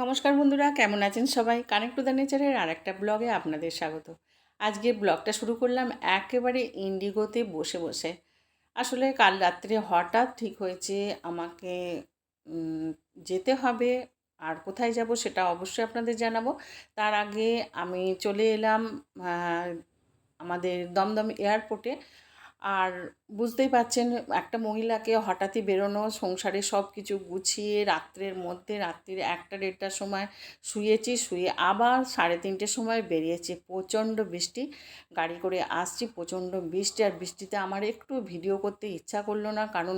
নমস্কার বন্ধুরা, কেমন আছেন সবাই? কানেক্ট টু দ্য নেচারের আরেকটা ব্লগে আপনাদের স্বাগত। আজকে ব্লগটা শুরু করলাম একেবারে ইন্ডিগোতে বসে বসে। আসলে কাল রাত্রে হঠাৎ ঠিক হয়েছে আমাকে উম, যেতে হবে। আর কোথায় যাব সেটা অবশ্যই আপনাদের জানাবো। তার আগে আমি চলে এলাম আহ, আমাদের দমদম এয়ারপোর্টে। আর বুঝতেই পারছেন, একটা মহিলাকে হঠাৎই বেরোনো, সংসারে সব কিছু গুছিয়ে রাত্রির 1টা 1:30টার সময় শুয়েছি, শুয়ে আবার 3:30টার সময় বেরিয়েছি। প্রচণ্ড বৃষ্টি, গাড়ি করে আসছি, প্রচণ্ড বৃষ্টি। আর বৃষ্টিতে আমার একটু ভিডিও করতে ইচ্ছা করলো না, কারণ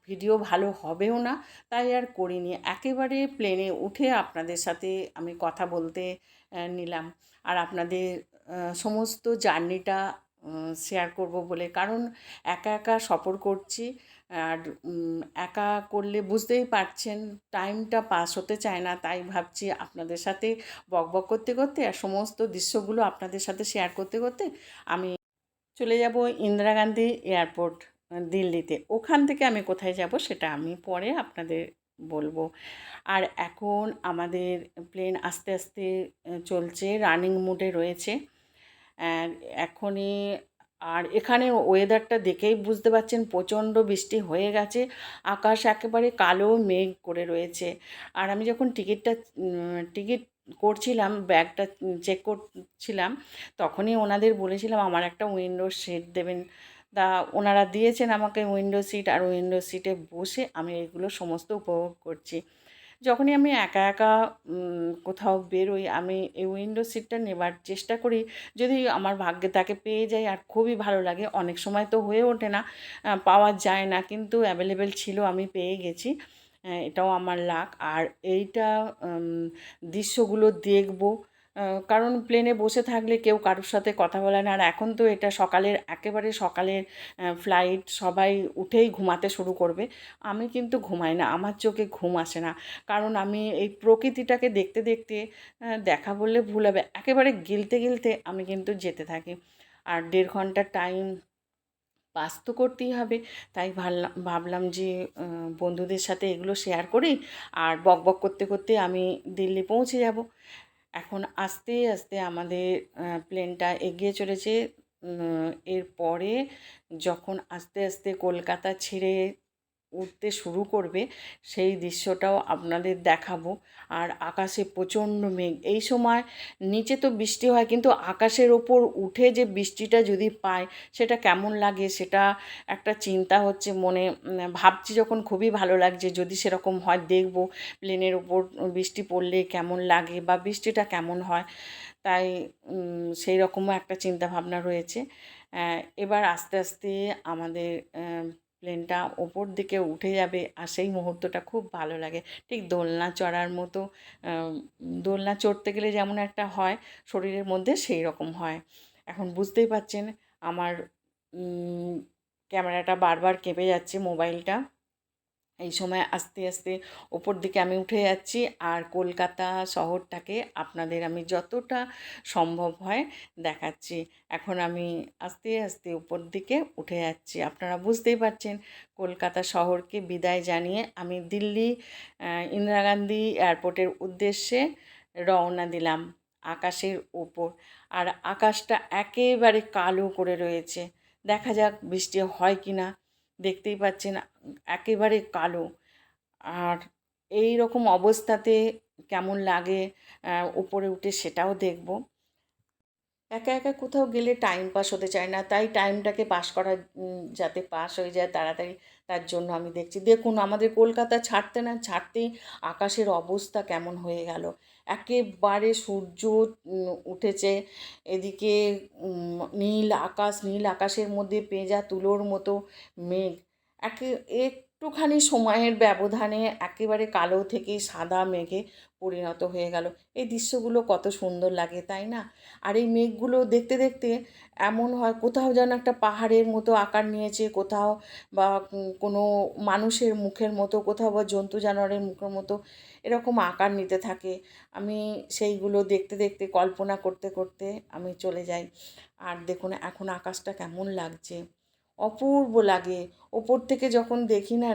ভিডিও ভালো হবেও না, তাই আর করিনি। একেবারে প্লেনে উঠে আপনাদের সাথে আমি কথা বলতে নিলাম, আর আপনাদের সমস্ত জার্নিটা শেয়ার করব বলে। কারণ একা একা সফর করছি, আর একা করলে বুঝতেই পারছেন টাইমটা পাস হতে চায় না। তাই ভাবছি আপনাদের সাথে বকবক করতে করতে আর সমস্ত দৃশ্যগুলো আপনাদের সাথে শেয়ার করতে করতে আমি চলে যাব ইন্দিরা গান্ধী এয়ারপোর্ট, দিল্লিতে। ওখান থেকে আমি কোথায় যাব সেটা আমি পরে আপনাদের বলবো। আর এখন আমাদের প্লেন আস্তে আস্তে চলছে, রানিং মুডে রয়েছে। আর এখনই, আর এখানে ওয়েদারটা দেখেই বুঝতে পারছেন প্রচণ্ড বৃষ্টি হয়ে গেছে। আকাশ একেবারে কালো মেঘ করে রয়েছে। আর আমি যখন টিকিট করছিলাম, ব্যাগটা চেক করছিলাম, তখনই ওনাদের বলেছিলাম আমার একটা উইন্ডো সিট দেবেন। তা ওনারা দিয়েছেন আমাকে উইন্ডো সিট, আর উইন্ডো সিটে বসে আমি এগুলো সমস্ত উপভোগ করছি। যখনই আমি একা একা কোথাও বেরোই, আমি এই উইন্ডো সিটটা নেবার চেষ্টা করি, যদি আমার ভাগ্যে তাকে পেয়ে যাই। আর খুবই ভালো লাগে। অনেক সময় তো হয়ে ওঠে না, পাওয়া যায় না, কিন্তু অ্যাভেলেবেল ছিল, আমি পেয়ে গেছি। এটাও আমার লাক। আর এইটা দৃশ্যগুলো দেখবো, কারণ প্লেনে বসে থাকলে কেউ কারোর সাথে কথা বলে না। আর এখন তো এটা একেবারে সকালের ফ্লাইট, সবাই উঠেই ঘুমাতে শুরু করবে। আমি কিন্তু ঘুমাই না, আমার চোখে ঘুম আসে না, কারণ আমি এই প্রকৃতিটাকে দেখতে দেখতে, দেখা বললে ভুল হবে, একেবারে গিলতে গিলতে আমি কিন্তু যেতে থাকি। আর 1.5 ঘন্টা টাইম পাস তো করতেই হবে। তাই ভাবলাম যে বন্ধুদের সাথে এগুলো শেয়ার করি, আর বকবক করতে করতে আমি দিল্লি পৌঁছে যাব। এখন আস্তে আস্তে আমাদের প্লেনটা এগিয়ে চলেছে। এরপরে যখন আস্তে আস্তে কলকাতা ছেড়ে উঠতে শুরু করবে, সেই দৃশ্যটাও আপনাদের দেখাবো। আর আকাশে প্রচণ্ড মেঘ এই সময়। নিচে তো বৃষ্টি হয়, কিন্তু আকাশের ওপর উঠে যে বৃষ্টিটা যদি পায় সেটা কেমন লাগে, সেটা একটা চিন্তা হচ্ছে মনে। ভাবছি যখন খুবই ভালো লাগছে, যদি সেরকম হয় দেখব প্লেনের ওপর বৃষ্টি পড়লে কেমন লাগে বা বৃষ্টিটা কেমন হয়। তাই সেই রকমও একটা চিন্তা ভাবনা রয়েছে। এবার আস্তে আস্তে আমাদের প্লেনটা ওপর দিকে উঠে যাবে, আর সেই মুহূর্তটা খুব ভালো লাগে। ঠিক দোলনা চড়ার মতো। দোলনা চড়তে গেলে যেমন একটা হয় শরীরের মধ্যে, সেই রকম হয়। এখন বুঝতেই পারছেন আমার ক্যামেরাটা বারবার কেঁপে যাচ্ছে, মোবাইলটা। এই সময় আস্তে আস্তে ওপর দিকে আমি উঠে যাচ্ছি, আর কলকাতা শহরটাকে আপনাদের আমি যতটা সম্ভব হয় দেখাচ্ছি। এখন আমি আস্তে আস্তে উপর দিকে উঠে যাচ্ছি, আপনারা বুঝতেই পারছেন। কলকাতা শহরকে বিদায় জানিয়ে আমি দিল্লি ইন্দিরা গান্ধী এয়ারপোর্টের উদ্দেশ্যে রওনা দিলাম আকাশের ওপর। আর আকাশটা একেবারে কালো করে রয়েছে, দেখা যাক বৃষ্টি হয় কি না। দেখতেই পাচ্ছেন একেবারে কালো। আর এই রকম অবস্থাতে কেমন লাগে উপরে উঠে সেটাও দেখব। একা একা কোথাও গেলে টাইম পাস হতে চায় না, তাই টাইমটাকে পাস করা, যাতে পাস হয়ে যায় তাড়াতাড়ি, তার জন্য আমি দেখছি। দেখুন আমাদের কলকাতা ছাড়তে না ছাড়তেই আকাশের অবস্থা কেমন হয়ে গেল। একেবারে সূর্য উঠেছে, এদিকে নীল আকাশের মধ্যে পেঁজা তুলোর মতো মেঘ। একে একটুখানি সময়ের ব্যবধানে একেবারে কালো থেকে সাদা মেঘে পরিণত হয়ে গেল। এই দৃশ্যগুলো কত সুন্দর লাগে, তাই না? আর এই মেঘগুলো দেখতে দেখতে এমন হয় কোথাও যেন একটা পাহাড়ের মতো আকার নিয়েছে, কোথাও বা কোনো মানুষের মুখের মতো, কোথাও বা জন্তু জানোয়ারের মুখের মতো, এরকম আকার নিতে থাকে। আমি সেইগুলো দেখতে দেখতে কল্পনা করতে করতে আমি চলে যাই। আর দেখুন এখন আকাশটা কেমন লাগছে, অপূর্ব লাগে। ওপর থেকে যখন দেখি না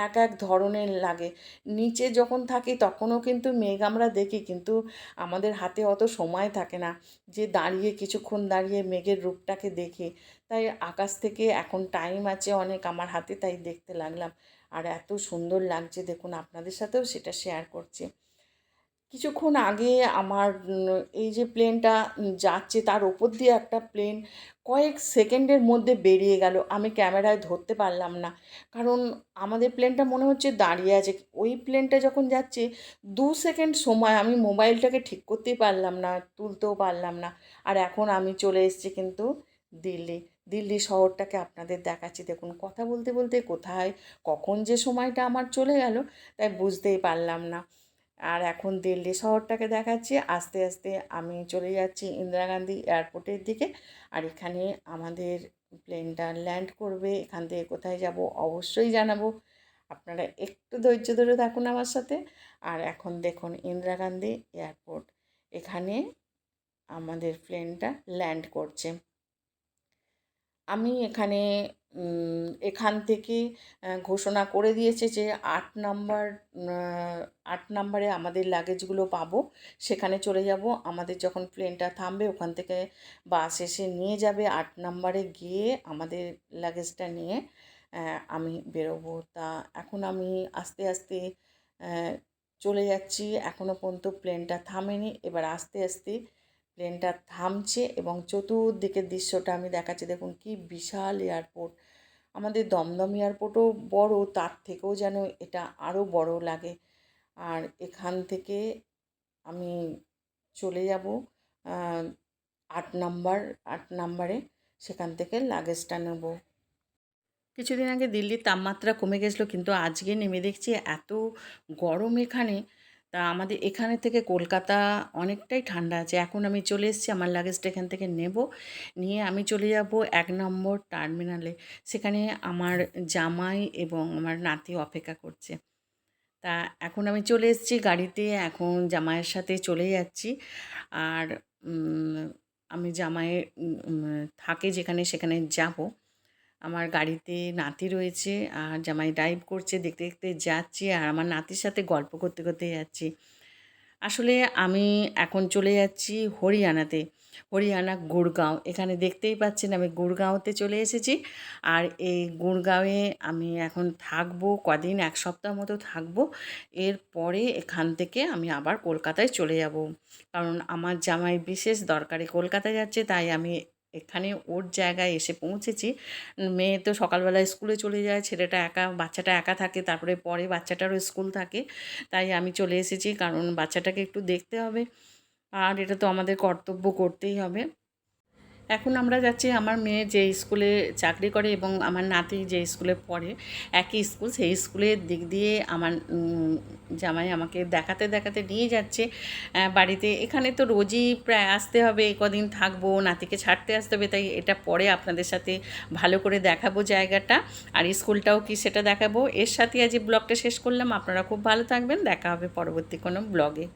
এক এক ধরনের লাগে। নিচে যখন থাকি তখনও কিন্তু মেঘ আমরা দেখি, কিন্তু আমাদের হাতে অত সময় থাকে না যে দাঁড়িয়ে কিছুক্ষণ দাঁড়িয়ে মেঘের রূপটাকে দেখি। তাই আকাশ থেকে এখন টাইম আছে অনেক আমার হাতে, তাই দেখতে লাগলাম। আর এত সুন্দর লাগছে দেখুন, আপনাদের সাথেও সেটা শেয়ার করছি। কিছুক্ষণ আগে আমার এই যে প্লেনটা যাচ্ছে তার ওপর দিয়ে একটা প্লেন কয়েক সেকেন্ডের মধ্যে বেরিয়ে গেল। আমি ক্যামেরায় ধরতে পারলাম না, কারণ আমাদের প্লেনটা মনে হচ্ছে দাঁড়িয়ে আছে। ওই প্লেনটা যখন যাচ্ছে 2 সেকেন্ড সময়, আমি মোবাইলটাকে ঠিক করতেই পারলাম না, তুলতেও পারলাম না। আর এখন আমি চলে এসেছি কিন্তু দিল্লি। দিল্লি শহরটাকে আপনাদের দেখাচ্ছি। দেখুন, কথা বলতে বলতে কোথায় কখন যে সময়টা আমার চলে গেল তাই বুঝতেই পারলাম না। আর এখন দিল্লি শহরটাকে দেখাচ্ছি। আস্তে আস্তে আমি চলে যাচ্ছি ইন্দিরা গান্ধী এয়ারপোর্টের দিকে। আর এখানে আমাদের প্লেনটা ল্যান্ড করবে। এখান থেকে কোথায় যাব অবশ্যই জানাবো। আপনারা একটু ধৈর্য ধরে থাকুন আমার সাথে। আর এখন দেখুন ইন্দিরা গান্ধী এয়ারপোর্ট, এখানে আমাদের প্লেনটা ল্যান্ড করছে। আমি এখানে এখান থেকে ঘোষণা করে দিয়েছে যে 8 নম্বরে আমাদের লাগেজগুলো পাবো, সেখানে চলে যাব। আমাদের যখন প্লেনটা থামবে ওখান থেকে বাস এসে নিয়ে যাবে। 8 নম্বরে গিয়ে আমাদের লাগেজটা নিয়ে আমি বেরোবো। তা এখন আমি আস্তে আস্তে চলে যাচ্ছি। এখনও পর্যন্ত প্লেনটা থামেনি। এবার আস্তে আস্তে প্লেনটা থামছে এবং চতুর্দিকের দৃশ্যটা আমি দেখাচ্ছি। দেখুন কি বিশাল এয়ারপোর্ট। আমাদের দমদম এয়ারপোর্টও বড়, তার থেকেও যেন এটা আরও বড় লাগে। আর এখান থেকে আমি চলে যাব 8 নম্বরে, সেখান থেকে লাগেজটা নেব। কিছুদিন আগে দিল্লির তাপমাত্রা কমে গেছিলো, কিন্তু আজকে নেমে দেখছি এত গরম এখানে। তা আমাদের এখানে থেকে কলকাতা অনেকটাই ঠান্ডা আছে। এখন আমি চলে এসেছি, আমার লাগেজটা এখান থেকে নেব, নিয়ে আমি চলে যাব 1 নম্বর টার্মিনালে। সেখানে আমার জামাই এবং আমার নাতি অপেক্ষা করছে। তা এখন আমি চলে এসেছি গাড়িতে, এখন জামাইয়ের সাথে চলে যাচ্ছি। আর আমি জামাইয়ের থাকে যেখানে সেখানে যাব। আমার গাড়িতে নাতি রয়েছে আর জামাই ড্রাইভ করছে, দেখতে দেখতে যাচ্ছি আর আমার নাতির সাথে গল্প করতে করতে যাচ্ছি। আসলে আমি এখন চলে যাচ্ছি হরিয়ানাতে, হরিয়ানা গুড়গাঁও। এখানে দেখতেই পাচ্ছেন আমি গুড়গাঁওতে চলে এসেছি। আর এই গুড়গাঁওয়ে আমি এখন থাকবো কদিন, 1 সপ্তাহ মতো থাকবো। এরপরে এখান থেকে আমি আবার কলকাতায় চলে যাব, কারণ আমার জামাই বিশেষ দরকারে কলকাতায় যাচ্ছে, তাই আমি এখানে ওর জায়গায় এসে পৌঁছেছি। মেয়ে তো সকালবেলায় স্কুলে চলে যায়, ছেলেটা একা, বাচ্চাটা একা থাকে, তারপরে পরে বাচ্চাটারও স্কুল থাকে। তাই আমি চলে এসেছি, কারণ বাচ্চাটাকে একটু দেখতে হবে আর এটা তো আমাদের কর্তব্য, করতেই হবে। এখন আমরা যাচ্ছি, আমার মেয়ে যে স্কুলে চাকরি করে এবং আমার নাতি যে স্কুলে পড়ে, একই স্কুল, সেই স্কুলের দিক দিয়ে আমার জামাই আমাকে দেখাতে দেখাতে নিয়ে যাচ্ছে বাড়িতে। এখানে তো রোজই প্রায় আসতে হবে, কদিন থাকবো, নাতিকে ছাড়তে আসতে হবে, তাই এটা পরে আপনাদের সাথে ভালো করে দেখাবো জায়গাটা, আর স্কুলটাও কি সেটা দেখাবো। এর সাথে আজ ব্লগটা শেষ করলাম। আপনারা খুব ভালো থাকবেন, দেখা হবে পরবর্তী কোনো ব্লগে।